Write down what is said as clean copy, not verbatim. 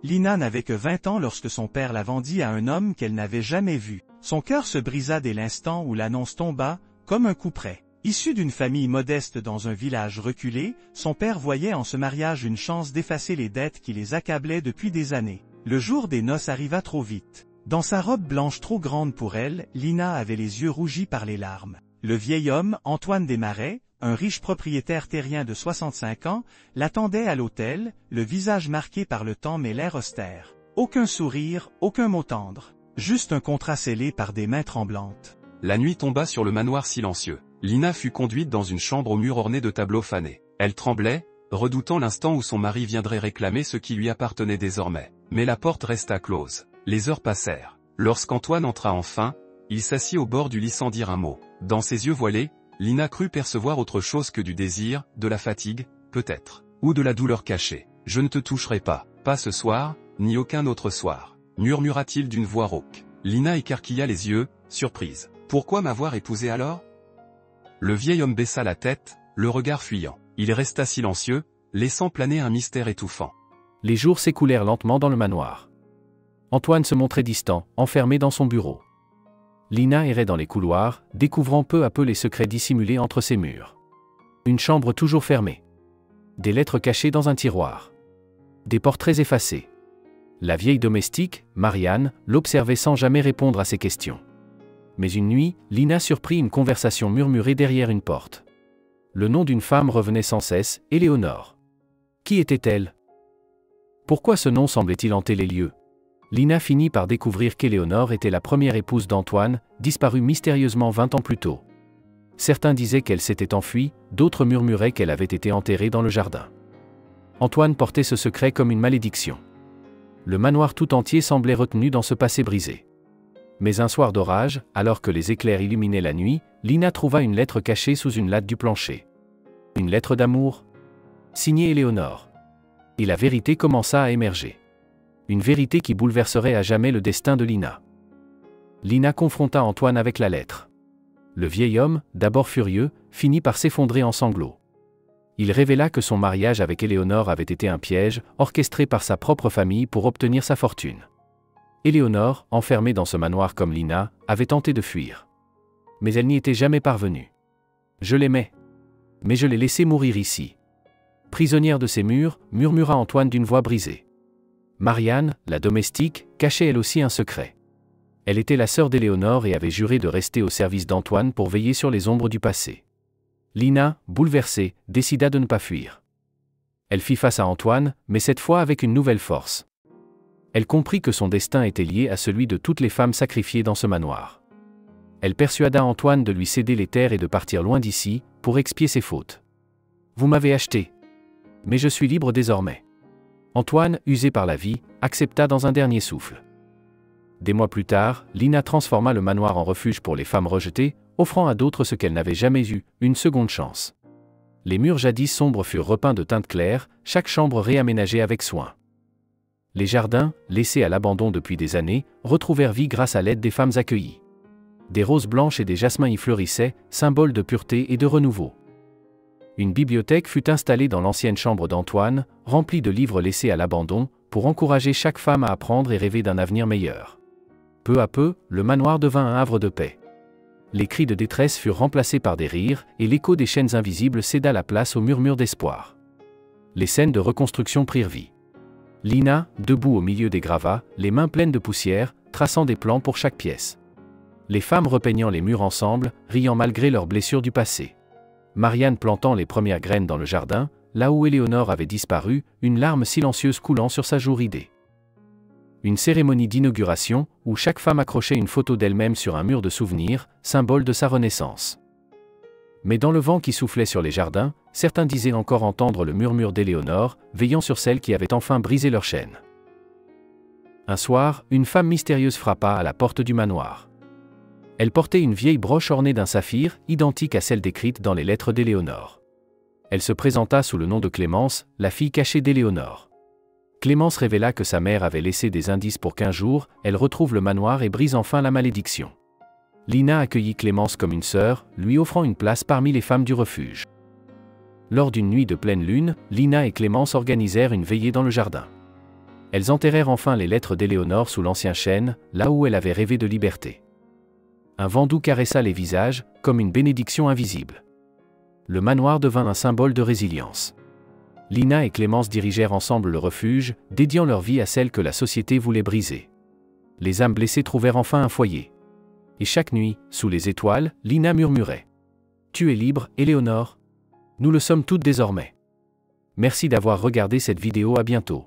Lina n'avait que 20 ans lorsque son père la vendit à un homme qu'elle n'avait jamais vu. Son cœur se brisa dès l'instant où l'annonce tomba, comme un coup près. Issu d'une famille modeste dans un village reculé, son père voyait en ce mariage une chance d'effacer les dettes qui les accablaient depuis des années. Le jour des noces arriva trop vite. Dans sa robe blanche trop grande pour elle, Lina avait les yeux rougis par les larmes. Le vieil homme, Antoine Desmarais, un riche propriétaire terrien de 65 ans, l'attendait à l'hôtel, le visage marqué par le temps mais l'air austère. Aucun sourire, aucun mot tendre. Juste un contrat scellé par des mains tremblantes. La nuit tomba sur le manoir silencieux. Lina fut conduite dans une chambre aux murs ornés de tableaux fanés. Elle tremblait, redoutant l'instant où son mari viendrait réclamer ce qui lui appartenait désormais. Mais la porte resta close. Les heures passèrent. Lorsqu'Antoine entra enfin, il s'assit au bord du lit sans dire un mot. Dans ses yeux voilés, Lina crut percevoir autre chose que du désir, de la fatigue, peut-être, ou de la douleur cachée. « Je ne te toucherai pas ce soir, ni aucun autre soir », murmura-t-il d'une voix rauque. Lina écarquilla les yeux, surprise. « Pourquoi m'avoir épousée alors ?» Le vieil homme baissa la tête, le regard fuyant. Il resta silencieux, laissant planer un mystère étouffant. Les jours s'écoulèrent lentement dans le manoir. Antoine se montrait distant, enfermé dans son bureau. Lina errait dans les couloirs, découvrant peu à peu les secrets dissimulés entre ses murs. Une chambre toujours fermée. Des lettres cachées dans un tiroir. Des portraits effacés. La vieille domestique, Marianne, l'observait sans jamais répondre à ses questions. Mais une nuit, Lina surprit une conversation murmurée derrière une porte. Le nom d'une femme revenait sans cesse, Éléonore. Qui était-elle? Pourquoi ce nom semblait-il hanter les lieux? Lina finit par découvrir qu'Éléonore était la première épouse d'Antoine, disparue mystérieusement 20 ans plus tôt. Certains disaient qu'elle s'était enfuie, d'autres murmuraient qu'elle avait été enterrée dans le jardin. Antoine portait ce secret comme une malédiction. Le manoir tout entier semblait retenu dans ce passé brisé. Mais un soir d'orage, alors que les éclairs illuminaient la nuit, Lina trouva une lettre cachée sous une latte du plancher. Une lettre d'amour, signée Éléonore. Et la vérité commença à émerger. Une vérité qui bouleverserait à jamais le destin de Lina. Lina confronta Antoine avec la lettre. Le vieil homme, d'abord furieux, finit par s'effondrer en sanglots. Il révéla que son mariage avec Éléonore avait été un piège, orchestré par sa propre famille pour obtenir sa fortune. Éléonore, enfermée dans ce manoir comme Lina, avait tenté de fuir. Mais elle n'y était jamais parvenue. Je l'aimais. Mais je l'ai laissée mourir ici. Prisonnière de ces murs, murmura Antoine d'une voix brisée. Marianne, la domestique, cachait elle aussi un secret. Elle était la sœur d'Éléonore et avait juré de rester au service d'Antoine pour veiller sur les ombres du passé. Lina, bouleversée, décida de ne pas fuir. Elle fit face à Antoine, mais cette fois avec une nouvelle force. Elle comprit que son destin était lié à celui de toutes les femmes sacrifiées dans ce manoir. Elle persuada Antoine de lui céder les terres et de partir loin d'ici, pour expier ses fautes. « Vous m'avez acheté. Mais je suis libre désormais. » Antoine, usé par la vie, accepta dans un dernier souffle. Des mois plus tard, Lina transforma le manoir en refuge pour les femmes rejetées, offrant à d'autres ce qu'elles n'avaient jamais eu, une seconde chance. Les murs jadis sombres furent repeints de teintes claires, chaque chambre réaménagée avec soin. Les jardins, laissés à l'abandon depuis des années, retrouvèrent vie grâce à l'aide des femmes accueillies. Des roses blanches et des jasmins y fleurissaient, symboles de pureté et de renouveau. Une bibliothèque fut installée dans l'ancienne chambre d'Antoine, remplie de livres laissés à l'abandon, pour encourager chaque femme à apprendre et rêver d'un avenir meilleur. Peu à peu, le manoir devint un havre de paix. Les cris de détresse furent remplacés par des rires, et l'écho des chaînes invisibles céda la place aux murmures d'espoir. Les scènes de reconstruction prirent vie. Lina, debout au milieu des gravats, les mains pleines de poussière, traçant des plans pour chaque pièce. Les femmes repeignant les murs ensemble, riant malgré leurs blessures du passé. Marianne plantant les premières graines dans le jardin, là où Éléonore avait disparu, une larme silencieuse coulant sur sa joue ridée. Une cérémonie d'inauguration, où chaque femme accrochait une photo d'elle-même sur un mur de souvenirs, symbole de sa renaissance. Mais dans le vent qui soufflait sur les jardins, certains disaient encore entendre le murmure d'Éléonore, veillant sur celles qui avaient enfin brisé leur chaîne. Un soir, une femme mystérieuse frappa à la porte du manoir. Elle portait une vieille broche ornée d'un saphir, identique à celle décrite dans les lettres d'Éléonore. Elle se présenta sous le nom de Clémence, la fille cachée d'Éléonore. Clémence révéla que sa mère avait laissé des indices pour qu'un jour, elle retrouve le manoir et brise enfin la malédiction. Lina accueillit Clémence comme une sœur, lui offrant une place parmi les femmes du refuge. Lors d'une nuit de pleine lune, Lina et Clémence organisèrent une veillée dans le jardin. Elles enterrèrent enfin les lettres d'Éléonore sous l'ancien chêne, là où elle avait rêvé de liberté. Un vent doux caressa les visages, comme une bénédiction invisible. Le manoir devint un symbole de résilience. Lina et Clémence dirigèrent ensemble le refuge, dédiant leur vie à celle que la société voulait briser. Les âmes blessées trouvèrent enfin un foyer. Et chaque nuit, sous les étoiles, Lina murmurait. « Tu es libre, Éléonore. Nous le sommes toutes désormais. » Merci d'avoir regardé cette vidéo, à bientôt.